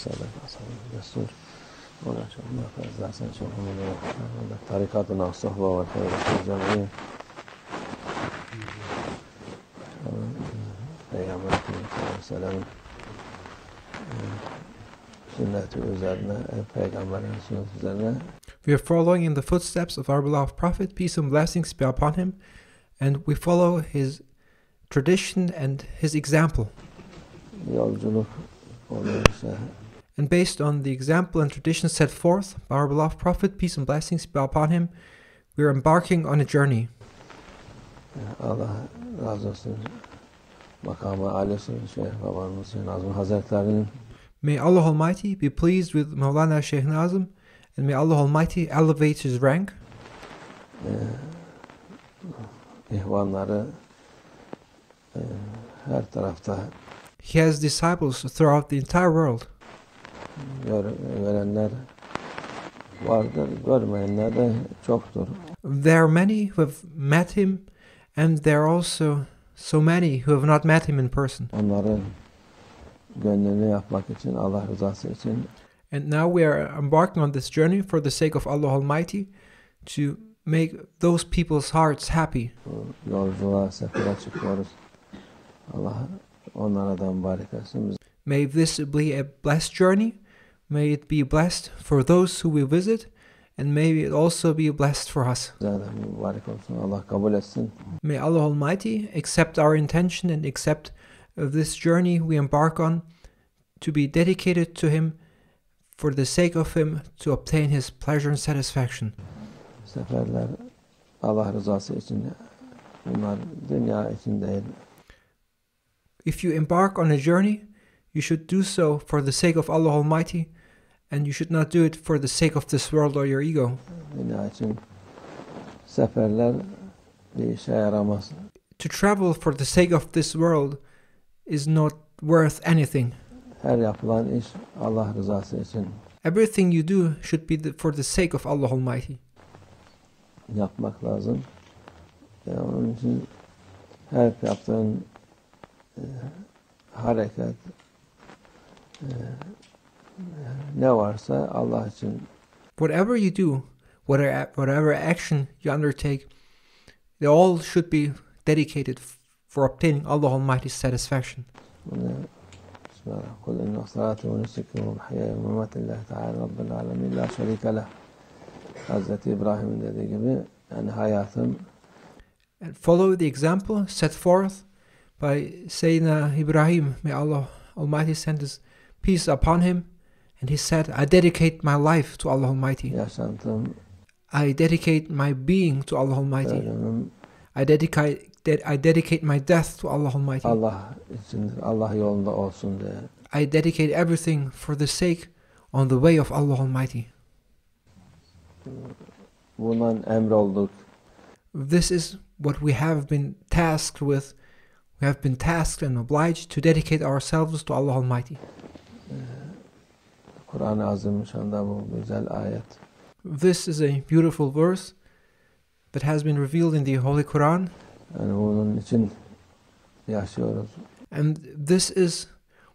السادة أصحاب الدستور ولا شغلنا فإذا أحسن شغلهم من طريقاتنا والصحبة والخير الجمعية أيام السلام We are following in the footsteps of our beloved Prophet, peace and blessings be upon him, and we follow his tradition and his example. And based on the example and tradition set forth by our beloved Prophet, peace and blessings be upon him, we are embarking on a journey. May Allah Almighty be pleased with Mawlana Sheikh Nazim, and may Allah Almighty elevate his rank. He has disciples throughout the entire world. There are many who have met him, and there are also so many who have not met him in person. And now we are embarking on this journey for the sake of Allah Almighty, to make those people's hearts happy. May this be a blessed journey. May it be blessed for those who we visit, and may it also be blessed for us. May Allah Almighty accept our intention and accept this journey we embark on to be dedicated to Him, for the sake of Him, to obtain His pleasure and satisfaction. If you embark on a journey, you should do so for the sake of Allah Almighty, and you should not do it for the sake of this world or your ego. To travel for the sake of this world is not worth anything. Everything you do should be for the sake of Allah Almighty. Whatever you do, whatever action you undertake, they all should be dedicated for obtaining Allah Almighty's satisfaction. And follow the example set forth by Sayyidina Ibrahim, may Allah Almighty send His peace upon him, and he said, I dedicate my life to Allah Almighty. I dedicate my being to Allah Almighty. I dedicate my death to Allah Almighty. I dedicate everything for the sake on the way of Allah Almighty. This is what we have been tasked with. We have been tasked and obliged to dedicate ourselves to Allah Almighty. This is a beautiful verse that has been revealed in the Holy Quran. And this is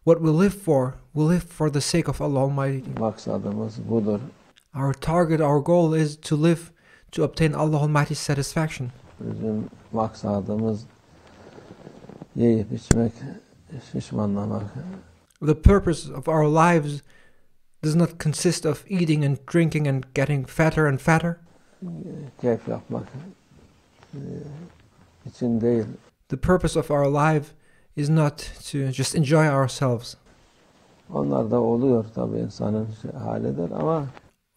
what we live for. We live for the sake of Allah Almighty. Our target, our goal is to live to obtain Allah Almighty's satisfaction. The purpose of our lives does not consist of eating and drinking and getting fatter and fatter. The purpose of our life is not to just enjoy ourselves.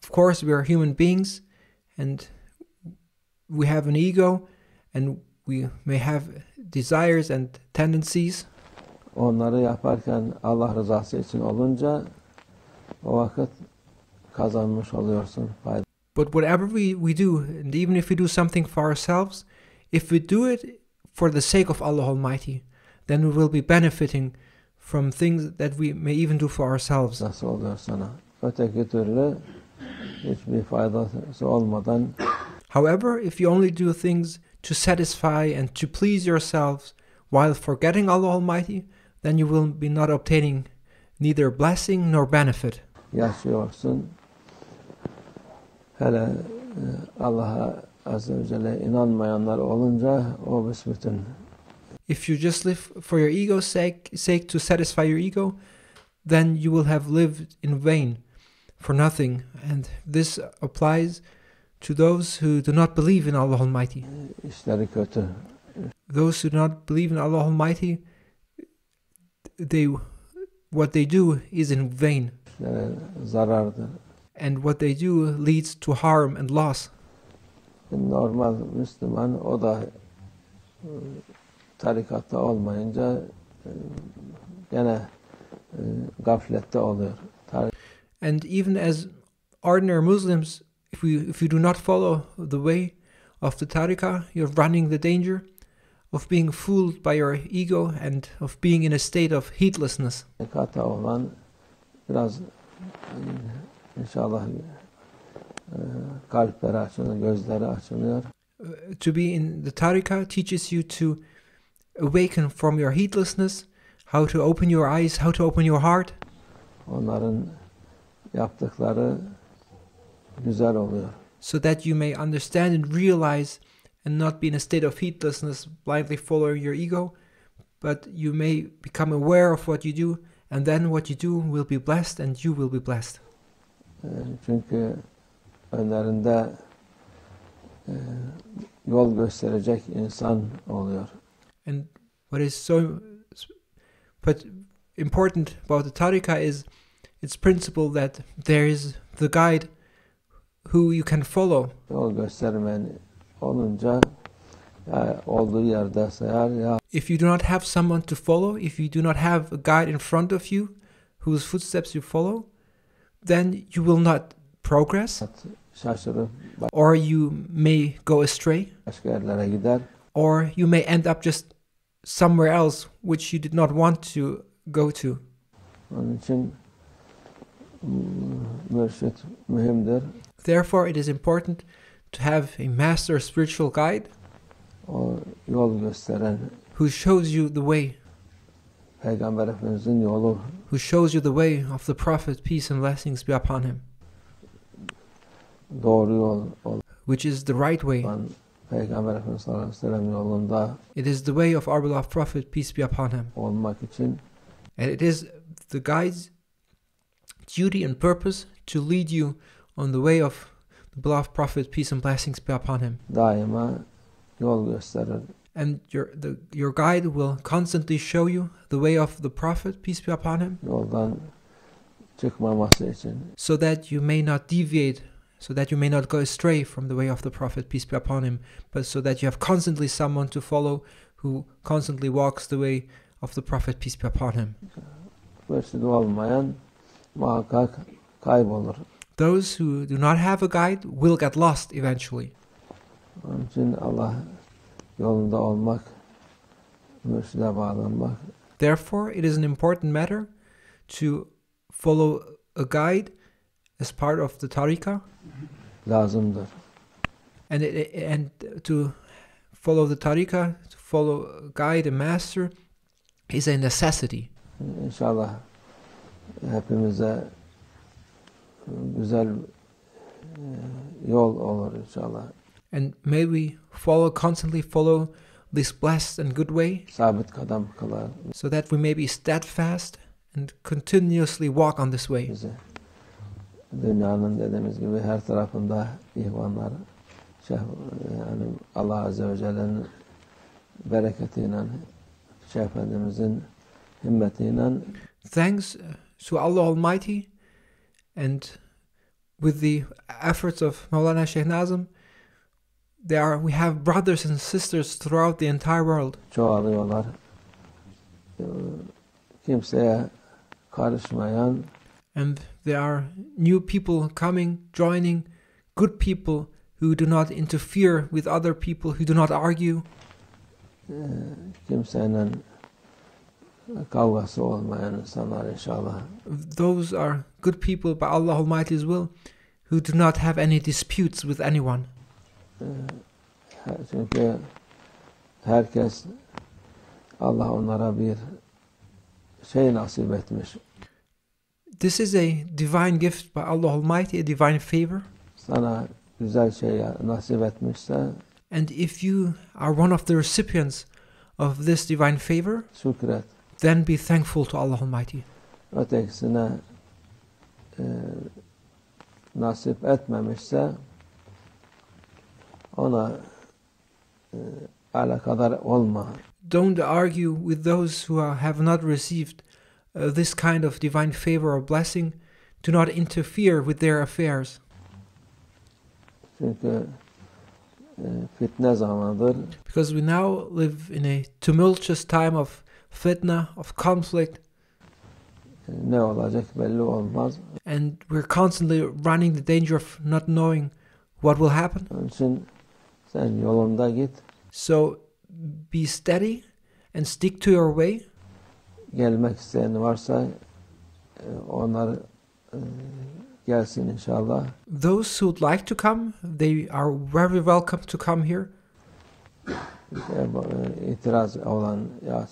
Of course, we are human beings, and we have an ego, and we may have desires and tendencies. Onları yaparken Allah rızası için olunca o vakit kazanmış oluyorsun. But whatever we do, and even if we do something for ourselves, if we do it for the sake of Allah Almighty, then we will be benefiting from things that we may even do for ourselves. Nasıl oluyor sana? Öteki türlü hiçbir faydası olmadan. However, if you only do things to satisfy and to please yourselves while forgetting Allah Almighty, then you will be not obtaining neither blessing nor benefit. yaşıyorsun. Hele Allah'a Azze ve Celle inanmayanlar olunca o büsbütün. If you just live for your ego's sake to satisfy your ego, then you will have lived in vain, for nothing. And this applies to those who do not believe in Allah Almighty. İşleri kötü. Those who do not believe in Allah Almighty, what they do is in vain. İşleri zarardır. And what they do leads to harm and loss. Normal Müslüman o da tarikatta olmayınca gene gaflette oluyor. And even as ordinary Muslims, if you do not follow the way of the tariqah, you're running the danger of being fooled by your ego and of being in a state of heedlessness. Tarikatta olan biraz İnşallah kalpleri açılıyor, gözleri açılıyor. To be in the tariqah teaches you to awaken from your heedlessness, how to open your eyes, how to open your heart. Onların yaptıkları güzel oluyor. So that you may understand and realize and not be in a state of heedlessness, blindly following your ego, but you may become aware of what you do, and then what you do will be blessed and you will be blessed. Çünkü önlerinde yol gösterecek insan oluyor. And what is so important about the tariqah is its principle that there is the guide who you can follow. Yol göstermen olunca ya olduğu yerde sayar ya. If you do not have someone to follow, if you do not have a guide in front of you whose footsteps you follow, then you will not progress, or you may go astray, or you may end up just somewhere else which you did not want to go to. Therefore, it is important to have a master spiritual guide who shows you the way, who shows you the way of the Prophet, peace and blessings be upon him, which is the right way. It is the way of our beloved Prophet, peace be upon him. And it is the guide's duty and purpose to lead you on the way of the beloved Prophet, peace and blessings be upon him. And your guide will constantly show you the way of the Prophet, peace be upon him, so that you may not deviate, so that you may not go astray from the way of the Prophet, peace be upon him, but so that you have constantly someone to follow who constantly walks the way of the Prophet, peace be upon him. Those who do not have a guide will get lost eventually. Therefore, it is an important matter to follow a guide as part of the tariqah, and to follow the tariqah, to follow a guide, a master, is a necessity. İnşallah hepimize güzel yol olur inşallah. And may we constantly follow this blessed and good way, Sabit kadam kılar. So that we may be steadfast and continuously walk on this way. Dünyanın dediğimiz gibi her tarafında ihvanlar, yani Allah Azze ve Celle'nin bereketiyle, Şeyh Efendimizin himmetiyle. Thanks to Allah Almighty, and with the efforts of Mawlana Sheikh Nazim, we have brothers and sisters throughout the entire world. Çoğalıyorlar. Kimseye karışmayan, and there are new people coming, joining, good people who do not interfere with other people, who do not argue. Kimseyle kavgası olmayan insanlar inşallah. Those are good people by Allah Almighty's will, who do not have any disputes with anyone. Çünkü herkes Allah onlara bir şey nasip etmiş. This is a divine gift by Allah Almighty, a divine favor. Sana güzel şey nasip etmişse And if you are one of the recipients of this divine favor, şükret. then be thankful to Allah Almighty. Ötekisine nasip etmemişse ona alakadar olma. Don't argue with those who have not received this kind of divine favor or blessing. Do not interfere with their affairs. Çünkü fitne zamanıdır. Because we now live in a tumultuous time of fitna, of conflict. Ne olacak belli olmaz. And we're constantly running the danger of not knowing what will happen. Onun için sen yolunda git. So be steady and stick to your way. Gelmek isteyen varsa onlar gelsin inşallah. Those who would like to come, they are very welcome to come here. İtiraz olan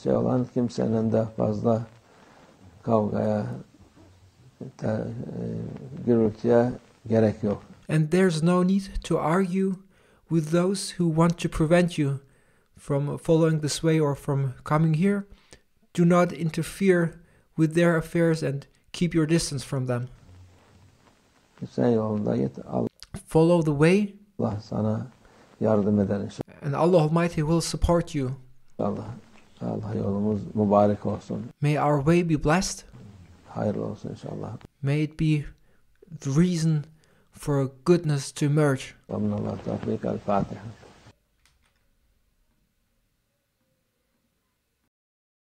olan kimsenin de fazla kavgaya, gürültüye gerek yok. And there's no need to argue with those who want to prevent you from following this way or from coming here. Do not interfere with their affairs and keep your distance from them. Sen yolunda git. Follow the way, Allah sana yardım eder inşallah. and Allah Almighty will support you. Allah yolumuz mübarek olsun. May our way be blessed. Hayırlı olsun inşallah. May it be the reason for goodness to emerge. Amin. Allah tevfik. El Fatiha.